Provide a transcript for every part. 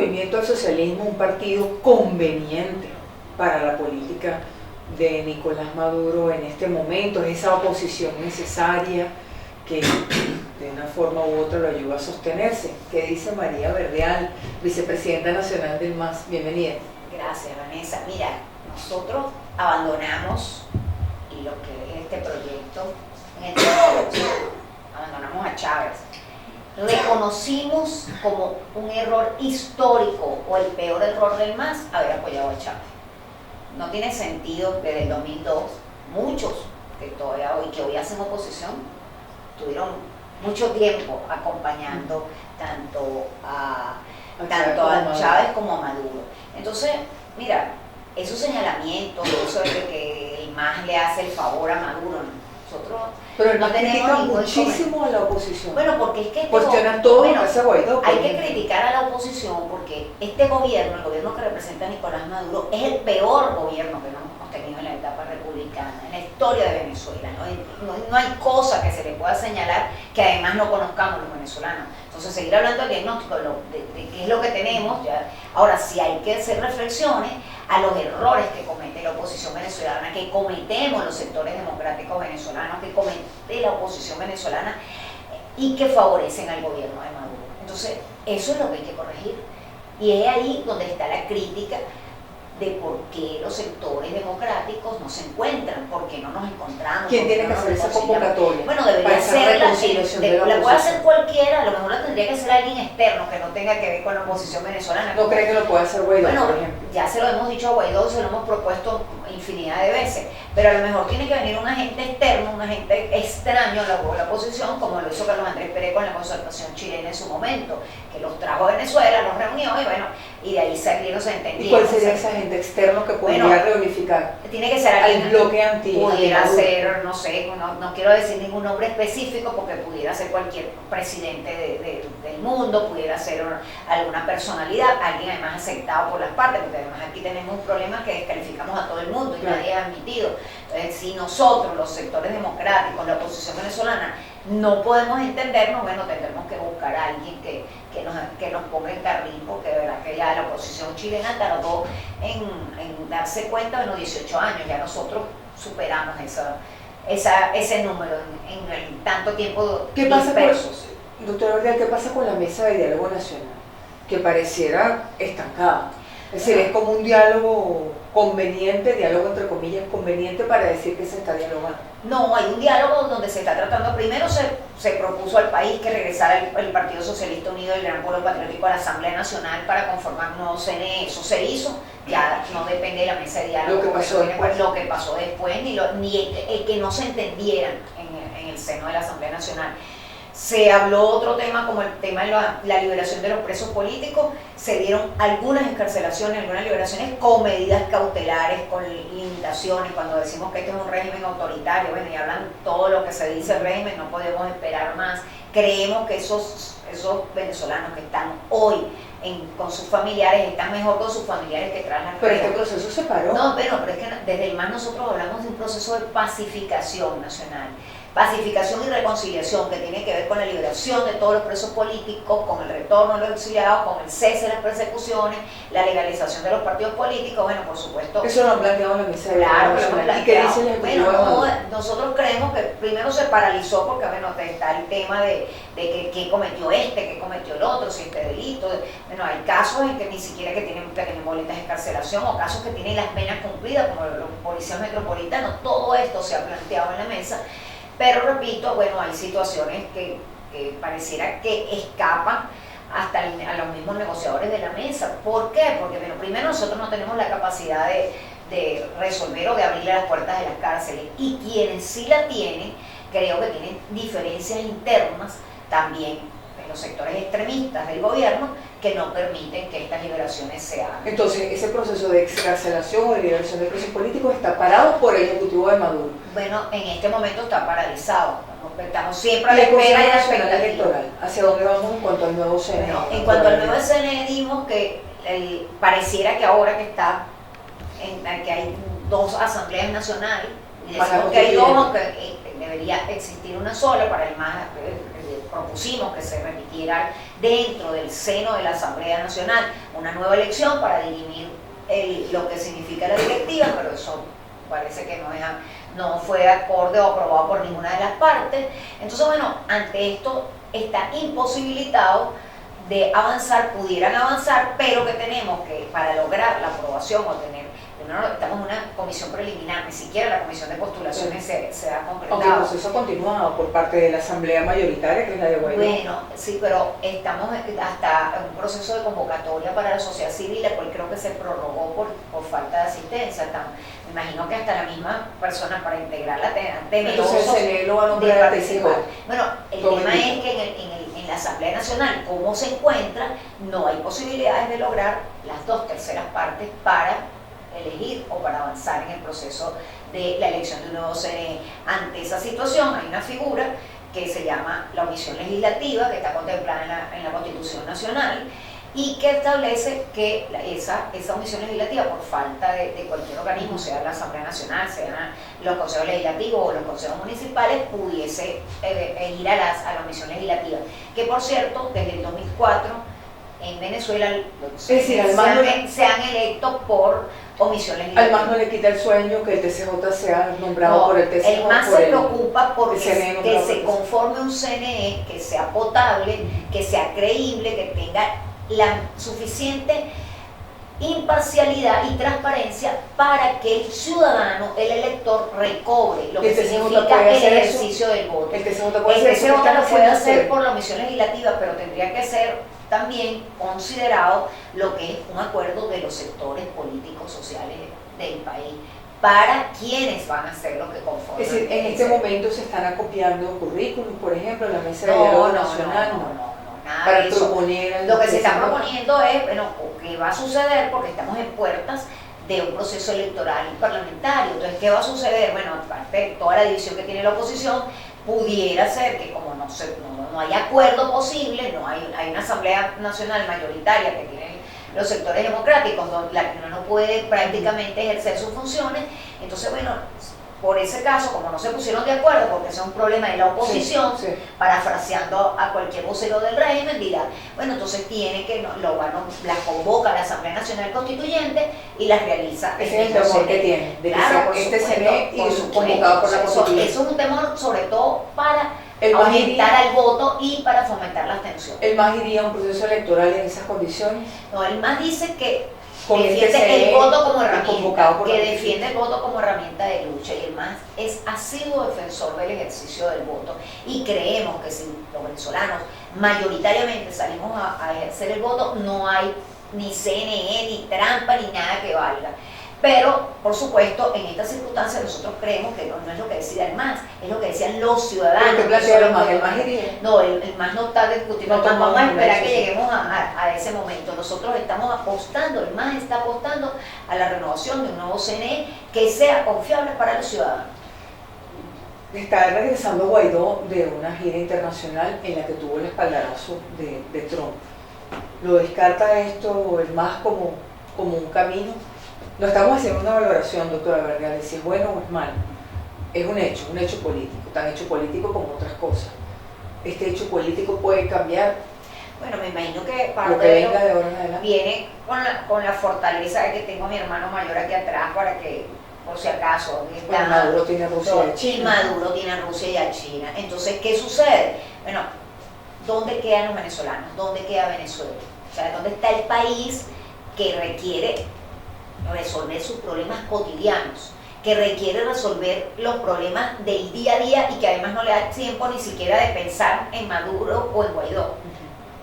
Movimiento al Socialismo un partido conveniente para la política de Nicolás Maduro en este momento? ¿Es esa oposición necesaria que de una forma u otra lo ayuda a sostenerse? ¿Qué dice María Verdeal, vicepresidenta nacional del MAS? Bienvenida. Gracias, Vanessa. Mira, nosotros abandonamos lo que es este proyecto en el tiempo, abandonamos a Chávez. Reconocimos como un error histórico o el peor error del MAS haber apoyado a Chávez. No tiene sentido desde el 2002, muchos que todavía hoy, que hoy hacen oposición, tuvieron mucho tiempo acompañando tanto a Chávez como a Maduro. Entonces, mira, esos señalamientos, eso de que el MAS le hace el favor a Maduro, nosotros pero no tenemos muchísimo a la oposición. Bueno, porque es que cuestionan todo lo que hace Guaidó. Hay que criticar a la oposición porque este gobierno, el gobierno que representa a Nicolás Maduro, es el peor gobierno que hemos tenido en la etapa republicana, en la historia de Venezuela. No hay cosa que se le pueda señalar que además no conozcamos los venezolanos. Entonces, seguir hablando del diagnóstico de qué es lo que tenemos, ya. Ahora sí hay que hacer reflexiones a los errores que comete la oposición venezolana, que cometemos los sectores democráticos venezolanos, que comete la oposición venezolana y que favorecen al gobierno de Maduro. Entonces, eso es lo que hay que corregir. Y es ahí donde está la crítica de por qué los sectores democráticos no se encuentran, por qué no nos encontramos. ¿Quién tiene que hacer esa convocatoria? Bueno, debería ser la puede hacer cualquiera, a lo mejor la tendría que ser alguien externo que no tenga que ver con la oposición venezolana. ¿No cree que lo puede hacer Guaidó, bueno, por ejemplo? Ya se lo hemos dicho a Guaidó, se lo hemos propuesto infinidad de veces, pero a lo mejor tiene que venir un agente externo, un agente extraño a la oposición, como lo hizo Carlos Andrés Pérez con la concertación chilena en su momento, que los trajo a Venezuela, los reunió y bueno, y de ahí salieron, se entendieron. ¿Y cuál sería ese agente externo que podría reunificar? Tiene que ser alguien al bloque antiguo. Pudiera ser, no sé, no quiero decir ningún nombre específico porque pudiera ser cualquier presidente del mundo, pudiera ser alguna personalidad, alguien además aceptado por las partes, porque además aquí tenemos un problema que descalificamos a todo el mundo y claro. Nadie ha admitido. Entonces, si nosotros, los sectores democráticos, la oposición venezolana, no podemos entendernos, bueno, tendremos que buscar a alguien que nos ponga en carril, porque de verdad que ya la oposición chilena tardó en darse cuenta de los 18 años, ya nosotros superamos ese número en tanto tiempo. ¿Qué pasa doctora Verdeal, qué pasa con la mesa de diálogo nacional? Que pareciera estancada. Es decir, es como un diálogo conveniente, diálogo entre comillas conveniente para decir que se está dialogando. No, hay un diálogo donde se está tratando, primero se propuso al país que regresara el Partido Socialista Unido y el Gran Pueblo Patriótico a la Asamblea Nacional para conformar un nuevo CNE, eso se hizo, ya no depende de la mesa de diálogo, lo que pasó después, ni el que no se entendieran en el seno de la Asamblea Nacional. Se habló otro tema como el tema de la liberación de los presos políticos, se dieron algunas excarcelaciones, algunas liberaciones con medidas cautelares, con limitaciones, cuando decimos que este es un régimen autoritario, bueno, y hablan todo lo que se dice el régimen, no podemos esperar más. Creemos que esos venezolanos que están hoy con sus familiares, están mejor con sus familiares que tras la guerra. Pero este proceso se paró. No, pero es que desde el MAS nosotros hablamos de un proceso de pacificación nacional. Pacificación y reconciliación que tiene que ver con la liberación de todos los presos políticos, con el retorno de los exiliados, con el cese de las persecuciones, la legalización de los partidos políticos, bueno, por supuesto. Eso lo han planteado en la mesa de Claro, ¿Y qué dice el Ejecutivo? Bueno, nosotros creemos que primero se paralizó porque, bueno, está el tema de que cometió que cometió el otro, si este delito. Bueno, hay casos en que ni siquiera que tienen boletas de escarcelación o casos que tienen las penas cumplidas, como los policías metropolitanos. Todo esto se ha planteado en la mesa. Pero repito, bueno, hay situaciones que pareciera que escapan hasta a los mismos negociadores de la mesa. ¿Por qué? Porque bueno, primero nosotros no tenemos la capacidad de resolver o de abrirle las puertas de las cárceles. Y quienes sí la tienen, creo que tienen diferencias internas también en los sectores extremistas del gobierno que no permiten que estas liberaciones se hagan. Entonces, ese proceso de excarcelación o de liberación de presos políticos está parado por el Ejecutivo de Maduro. Bueno, en este momento está paralizado. Estamos siempre a la la espera de la expectativa electoral. ¿Hacia dónde vamos en cuanto al nuevo CNE? Bueno, en cuanto al nuevo CNE, dimos que pareciera que ahora que que hay dos asambleas nacionales, y decimos que hay dos, aunque debería existir una sola, para el MAS propusimos que se repitiera dentro del seno de la Asamblea Nacional una nueva elección para dirimir lo que significa la directiva, pero eso parece que no fue acorde o aprobado por ninguna de las partes. Entonces, bueno, ante esto está imposibilitado de avanzar, pudieran avanzar, pero que tenemos que, para lograr la aprobación o tener, primero estamos en una comisión preliminar, ni siquiera la comisión de postulaciones se ha concretado. Aunque el proceso ha continuado por parte de la asamblea mayoritaria, que es la de Guaidó. Bueno, sí, pero estamos hasta en un proceso de convocatoria para la sociedad civil, la cual creo que se prorrogó por falta de asistencia. Me imagino que hasta la misma persona para integrarla Entonces el CNE lo va a nombrar a participar. Bueno, el tema es que en la Asamblea Nacional, como se encuentra, no hay posibilidades de lograr las 2/3 partes para elegir o para avanzar en el proceso de la elección de un nuevo CNE. Ante esa situación hay una figura que se llama la omisión legislativa, que está contemplada en la Constitución Nacional, y que establece que esa omisión legislativa, por falta de cualquier organismo, sea la Asamblea Nacional, sean los consejos legislativos o los consejos municipales, pudiese ir a la omisión legislativa. Que por cierto, desde el 2004, en Venezuela se han electo por omisión legislativa. Al MAS no le quita el sueño que el TCJ sea nombrado por el TCJ. El MAS se preocupa porque que se conforme un CNE que sea potable, que sea creíble, que tenga la suficiente imparcialidad y transparencia para que el ciudadano, el elector, recobre lo que significa el ejercicio del voto. El TCJ lo puede hacer por la omisión legislativa, pero tendría que ser también considerado lo que es un acuerdo de los sectores políticos sociales del país para quienes van a hacer lo que conforman. Es decir, en este momento se están acopiando currículums, por ejemplo, en la mesa de diálogo nacional. Nada para de eso. proponer Lo que se está proponiendo es, bueno, ¿qué va a suceder? Porque estamos en puertas de un proceso electoral parlamentario. Entonces, ¿qué va a suceder? Bueno, aparte de toda la división que tiene la oposición, pudiera ser que como no hay acuerdo posible, hay una Asamblea Nacional mayoritaria que tienen los sectores democráticos, donde la que no puede prácticamente ejercer sus funciones. Entonces, bueno, por ese caso, como no se pusieron de acuerdo, porque ese es un problema de la oposición, parafraseando a cualquier vocero del régimen, dirá, bueno, entonces tiene que, las convoca la Asamblea Nacional Constituyente y las realiza. Ese es el temor que tiene, de claro, que sea este CNE y convocado por la Constitución. Eso es un temor sobre todo para aumentar al voto y para fomentar la abstención. ¿El MAS iría a un proceso electoral en esas condiciones? No, el MAS dice que defiende el voto como herramienta, defiende el voto como herramienta de lucha, y el MAS es asiduo defensor del ejercicio del voto, y creemos que si los venezolanos mayoritariamente salimos a ejercer el voto, no hay ni CNE, ni trampa, ni nada que valga. Pero, por supuesto, en estas circunstancias nosotros creemos que no es lo que decida el MAS, es lo que decían los ciudadanos. ¿Pero qué plantea el MAS? ¿El MAS iría? No, el MAS no está discutiendo, vamos a esperar que lleguemos a ese momento. Nosotros estamos apostando, el MAS está apostando a la renovación de un nuevo CNE que sea confiable para los ciudadanos. Está regresando Guaidó de una gira internacional en la que tuvo el espaldarazo de Trump. ¿Lo descarta esto el MAS como un camino? No estamos haciendo una valoración, doctora Vergara, de si es bueno o es malo. Es un hecho político, tan hecho político como otras cosas. Este hecho político puede cambiar. Bueno, me imagino que parte lo que venga de ahora en adelante viene con la fortaleza de que tengo a mi hermano mayor aquí atrás para que, por si acaso, Maduro tiene a Rusia y a China. Y Maduro tiene a Rusia y a China. Entonces, ¿qué sucede? Bueno, ¿dónde quedan los venezolanos? ¿Dónde queda Venezuela? O sea, ¿dónde está el país que requiere resolver sus problemas cotidianos, que requiere resolver los problemas del día a día y que además no le da tiempo ni siquiera de pensar en Maduro o en Guaidó,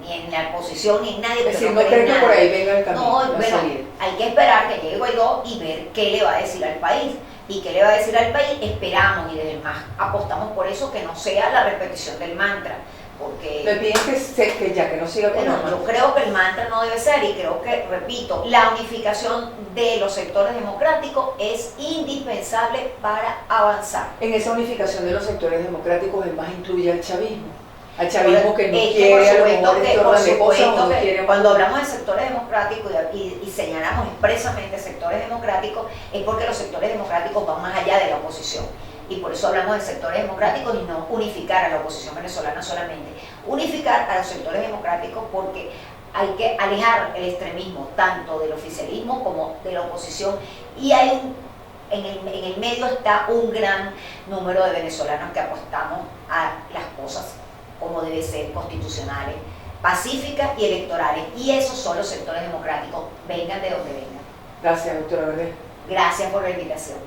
ni en la oposición ni en nadie? Es decir, no creo que por ahí venga el camino. No, bueno, hay que esperar que llegue Guaidó y ver qué le va a decir al país. ¿Y qué le va a decir al país? Esperamos, y desde el MAS apostamos por eso, que no sea la repetición del mantra. Porque le piden que no siga con yo creo que el mantra no debe ser, y creo que, repito, la unificación de los sectores democráticos es indispensable para avanzar. En esa unificación de los sectores democráticos, el MAS incluye al chavismo que no quiere, por supuesto que cuando hablamos de sectores democráticos y señalamos expresamente sectores democráticos, es porque los sectores democráticos van más allá de la oposición. y por eso hablamos de sectores democráticos y no unificar a la oposición venezolana solamente, unificar a los sectores democráticos porque hay que alejar el extremismo tanto del oficialismo como de la oposición y en el medio está un gran número de venezolanos que apostamos a las cosas como debe ser, constitucionales, pacíficas y electorales, y esos son los sectores democráticos, vengan de donde vengan. Gracias, doctora Verde. Gracias por la invitación.